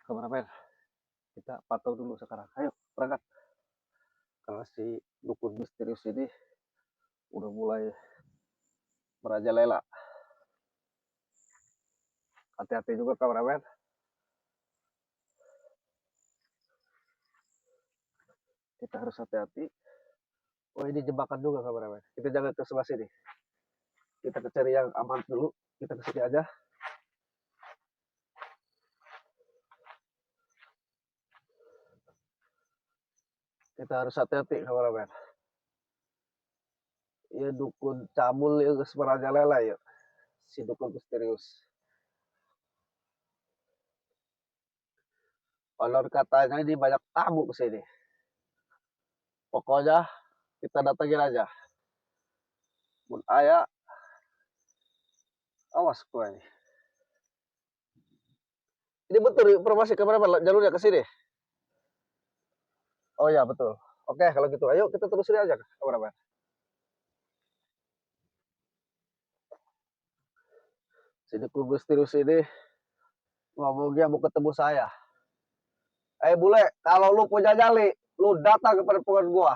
Kameramen, kita pantau dulu sekarang. Ayo, berangkat. Karena si dukun misterius ini udah mulai merajalela. Hati-hati juga kameramen. Kita harus hati-hati. Oh, ini jebakan juga kameramen. Kita jangan ke sebelah sini. Kita cari yang aman dulu. Kita ke sini aja. Kita harus hati-hati kameramen. Ya dukun cabul ya merajalela ya. Si dukun misterius. Konon katanya ini banyak tamu ke sini. Pokoknya kita datangin aja. Mun ayah, awas kue. Ini betul informasi kameramen jalurnya ke sini. Oh ya betul. Oke kalau gitu, ayo kita terusin aja kameramen. Si dukun misterius ini ngomongnya mau ketemu saya. Bule, kalau lu punya nyali, lu datang ke perempuan gua.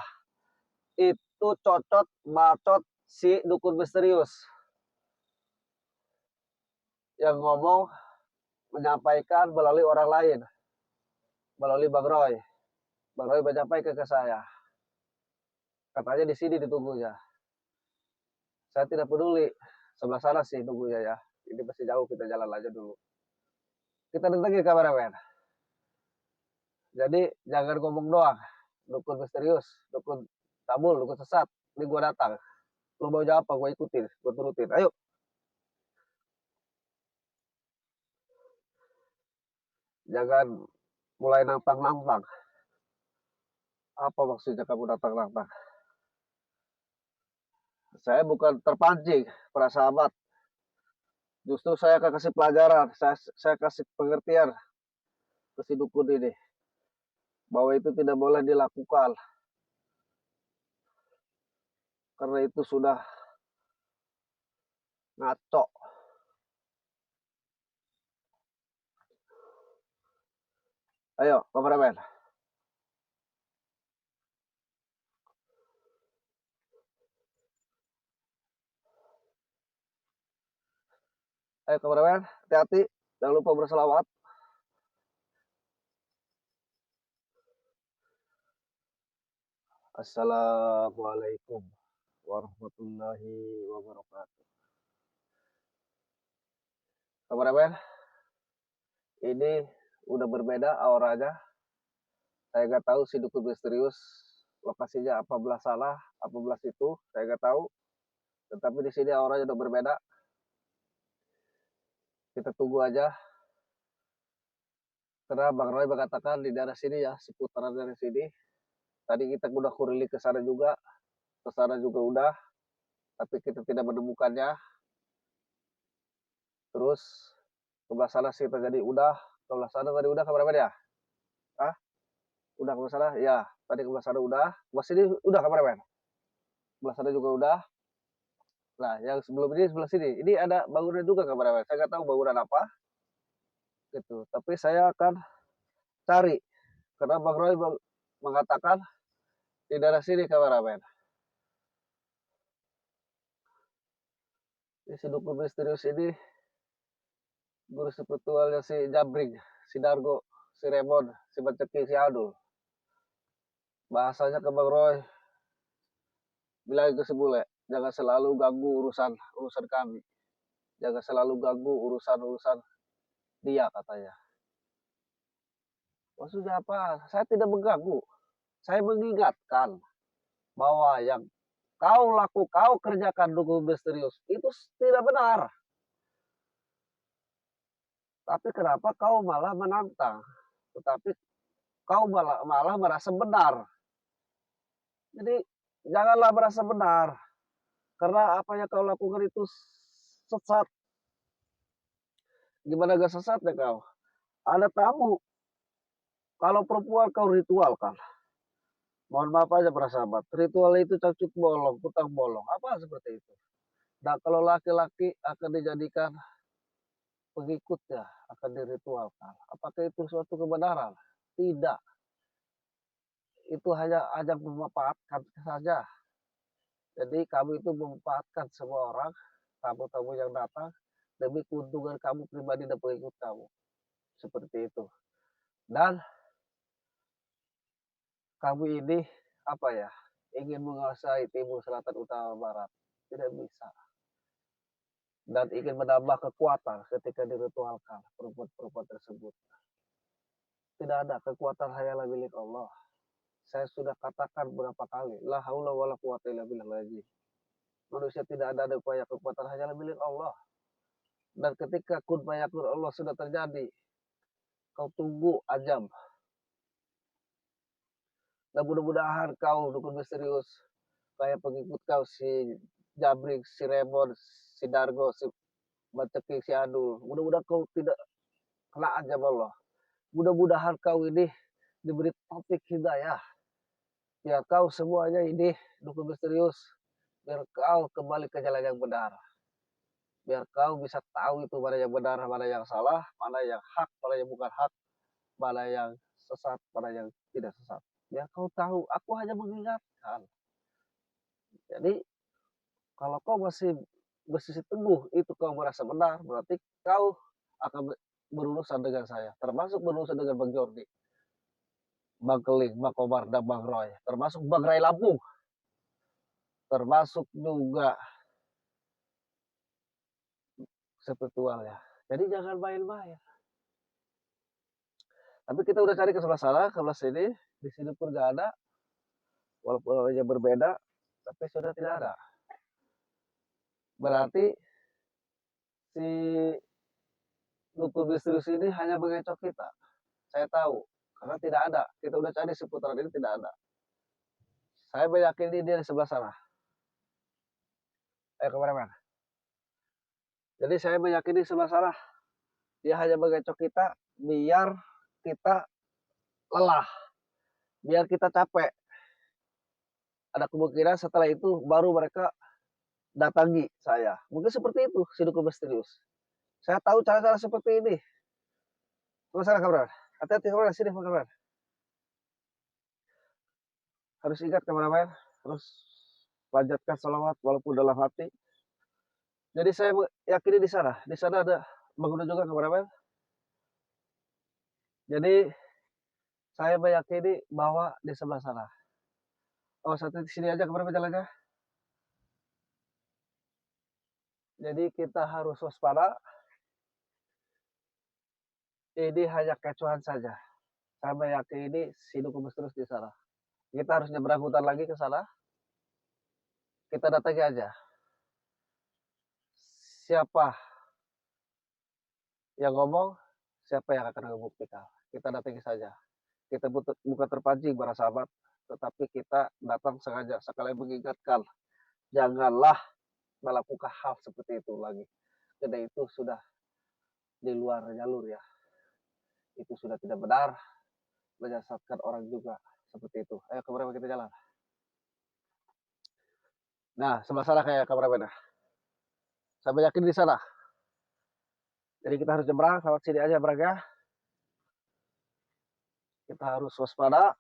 Itu cocot macot si dukun misterius yang ngomong menyampaikan melalui orang lain, melalui Bang Roy. Bang Roy menyampaikan ke saya. Katanya di sini ditunggunya. Saya tidak peduli. Sebelah sana sih tunggunya ya. Ini masih jauh, kita jalan aja dulu. Kita datangi kameramen. Jadi jangan ngomong doang. Dukun misterius, dukun tabul, dukun sesat. Ini gue datang. Lu mau jawab apa? Gue ikutin, gue turutin. Ayo. Jangan mulai nantang-nantang. Apa maksudnya kamu nantang-nantang? Saya bukan terpancing, para sahabat. Justru saya akan kasih pelajaran, saya kasih pengertian ke si dukun ini. Bahwa itu tidak boleh dilakukan. Karena itu sudah ngaco. Ayo, kameramen. Ayo kameramen, hati-hati. Jangan lupa berselawat. Assalamualaikum warahmatullahi wabarakatuh. Kameramen, ini udah berbeda auranya. Saya nggak tahu si dukun misterius lokasinya apa belah salah, apa belah situ, saya nggak tahu. Tetapi di sini auranya udah berbeda. Kita tunggu aja. Karena Bang Roy mengatakan di daerah sini ya, seputaran dari sini. Tadi kita udah kurili ke sana juga, ke sana juga udah, tapi kita tidak menemukannya. Terus sebelah sana sih terjadi udah, sebelah sana tadi udah kameramen ya? Ah, udah ke sana? Ya, tadi ke sana udah. Ke sini udah kameramen. Sebelah sana juga udah. Nah, yang sebelum ini sebelah sini. Ini ada bangunan juga kameramen. Saya nggak tahu bangunan apa, gitu. Tapi saya akan cari karena Bang Roy mengatakan di daerah sini kameramen. Si dukun misterius ini guru spiritualnya si Jabring, si Dargo, si Remon, si Baceki, si Adul. Bahasanya ke Bang Roy, bilang ke si Bule, jangan selalu ganggu urusan kami. Jangan selalu ganggu urusan dia katanya. Maksudnya apa? Saya tidak mengganggu. Saya mengingatkan bahwa yang kau kerjakan dukun misterius itu tidak benar. Tapi kenapa kau malah menantang? Tetapi kau malah merasa benar. Jadi janganlah merasa benar. Karena apa yang kau lakukan itu sesat. Gimana gak sesat ya kau? Ada tamu. Kalau perempuan kau ritual kan. Mohon maaf aja para sahabat. Ritual itu cacut bolong, tutang bolong. Apa seperti itu? Nah kalau laki-laki akan dijadikan pengikutnya akan diritualkan. Apakah itu suatu kebenaran? Tidak. Itu hanya ajang memanfaatkan saja. Jadi kamu itu memanfaatkan semua orang, tamu-tamu yang datang, demi keuntungan kamu pribadi dan pengikut kamu. Seperti itu. Dan kamu ini apa ya? Ingin menguasai timur, selatan, utara, barat. Tidak bisa. Dan ingin menambah kekuatan ketika diritualkan perempuan-perempuan tersebut. Tidak ada kekuatan hanyalah milik Allah. Saya sudah katakan berapa kali, la haula wala quwata illa billah lagi. Manusia tidak ada upaya kekuatan hanyalah milik Allah. Dan ketika kun fayakun Allah sudah terjadi, kau tunggu ajam. Dan mudah-mudahan kau dukun misterius kayak pengikut kau si Jabrik, si Remon, si Dargo, si Baceki, si Adul. Mudah-mudahan kau tidak kena ajab Allah. Mudah-mudahan kau ini diberi topik hidayah. Ya kau semuanya ini dukun misterius. Biar kau kembali ke jalan yang benar. Biar kau bisa tahu itu mana yang benar, mana yang salah, mana yang hak, mana yang bukan hak, mana yang sesat, mana yang tidak sesat. Biar kau tahu, aku hanya mengingatkan. Jadi kalau kau masih bersisi teguh itu kau merasa benar, berarti kau akan berurusan dengan saya, termasuk berurusan dengan Bang Jordi, Bang Keling, Bang Komar, dan Bang Roy, termasuk Bang Rai Lampung, termasuk juga spiritual ya. Jadi jangan main-main. Tapi kita udah cari ke sebelah sana, ke sebelah sini, di sini pun gak ada, walaupun namanya berbeda, tapi sudah tidak ada. Berarti si dukun misterius ini hanya mengecoh kita. Saya tahu, karena tidak ada. Kita udah cari seputaran ini tidak ada. Saya meyakini dia di sebelah sana. Kemana-mana. Jadi saya meyakini di sebelah sana. Dia hanya mengecoh kita biar kita lelah. Biar kita capek. Ada kemungkinan setelah itu baru mereka datangi saya. Mungkin seperti itu si dukun misterius. Saya tahu cara-cara seperti ini. Sebelah sana kawan. Hati-hati kawan, sini kawan. Harus ingat kawan-kawan. Harus panjatkan salawat walaupun dalam hati. Jadi saya yakini di sana. Di sana ada bangunan juga kawan-kawan. Jadi saya meyakini bahwa di sebelah sana. Oh, satu di sini aja kawan-kawan jalannya. Jadi kita harus waspada. Ini hanya kecohan saja. Saya meyakini si dukun misterius di sana. Kita harus nyebrang hutan lagi ke sana. Kita datangi aja. Siapa yang ngomong, siapa yang akan membuktikan. Kita datangi saja. Kita bukan terpancing para sahabat, tetapi kita datang sengaja sekali mengingatkan, janganlah melakukan hal seperti itu lagi. Karena itu sudah di luar jalur ya. Itu sudah tidak benar, menyesatkan orang juga seperti itu. Ayo kemana kita jalan. Nah, sebelah sana kayak kameramen. Saya yakin di sana. Jadi kita harus nyebrang, lewat sini aja beragam. Kita harus waspada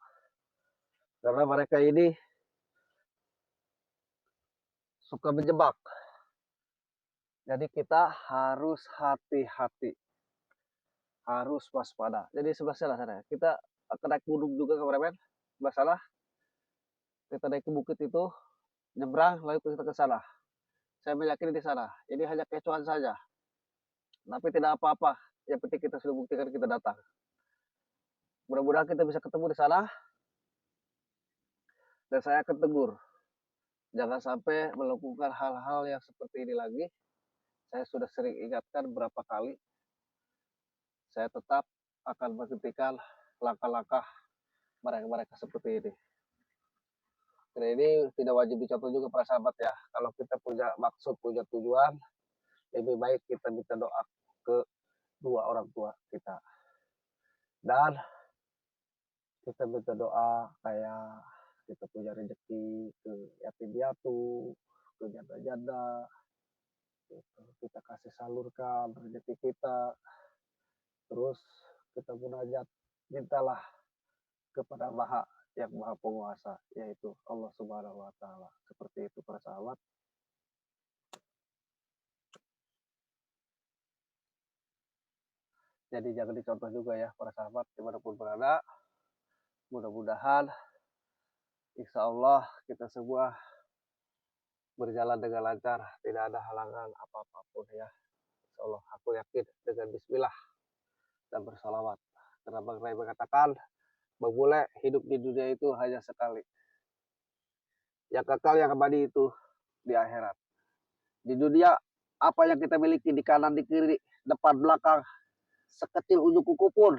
karena mereka ini suka menjebak. Jadi kita harus hati-hati, harus waspada. Jadi sebelah sana, kita akan naik gunung juga kameramen, sebelah sana. Kita naik ke bukit itu, nyebrang, lalu kita ke sana. Saya meyakini di sana. Ini hanya kecohan saja, tapi tidak apa-apa. Yang penting kita sudah buktikan kita datang. Mudah-mudahan kita bisa ketemu di sana. Dan saya akan tegur. Jangan sampai melakukan hal-hal yang seperti ini lagi. Saya sudah sering ingatkan berapa kali. Saya tetap akan menghentikan langkah-langkah mereka-mereka seperti ini. Dan ini tidak wajib dicontoh juga para sahabat ya. Kalau kita punya maksud, punya tujuan, lebih baik kita minta doa ke dua orang tua kita. Dan kita minta doa kayak kita punya rezeki ke yatim piatu, ke janda-janda, Gitu. Kita kasih salurkan rezeki kita, terus kita munajat, mintalah kepada yang maha penguasa, yaitu Allah Subhanahu wa Ta'ala. Seperti itu para sahabat. Jadi jangan dicontoh juga ya para sahabat dimanapun berada. Mudah-mudahan insya Allah kita semua berjalan dengan lancar, tidak ada halangan apapun ya. Insya Allah aku yakin dengan bismillah dan bersalawat. Karena Bang Ray mengatakan, Bang Bule, hidup di dunia itu hanya sekali. Yang kekal yang abadi itu di akhirat. Di dunia, apa yang kita miliki di kanan, di kiri, depan, belakang, sekecil ujung kuku pun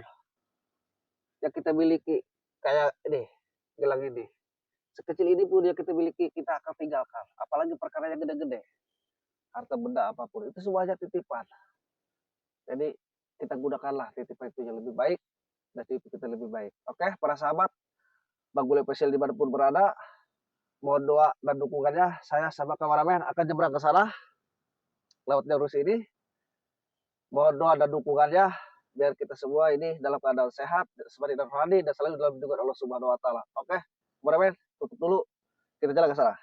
yang kita miliki, kayak ini, gelang ini. Sekecil ini pun yang kita miliki, kita akan tinggalkan. Apalagi perkara yang gede-gede. Harta benda apapun, itu semuanya titipan. Jadi, kita gunakanlah titipan itu yang lebih baik, dan itu kita lebih baik. Oke, para sahabat, Bang Bule Pesil dimanapun berada, mohon doa dan dukungannya. Saya sama kameramen akan nyebrang ke sana, lewat jalur ini. Mohon doa dan dukungannya biar kita semua ini dalam keadaan sehat, seperti dan rohani, dan selalu dalam lindungan Allah Subhanahu wa Ta'ala. Oke, kameramen, tutup dulu. Kita jalan ke sana.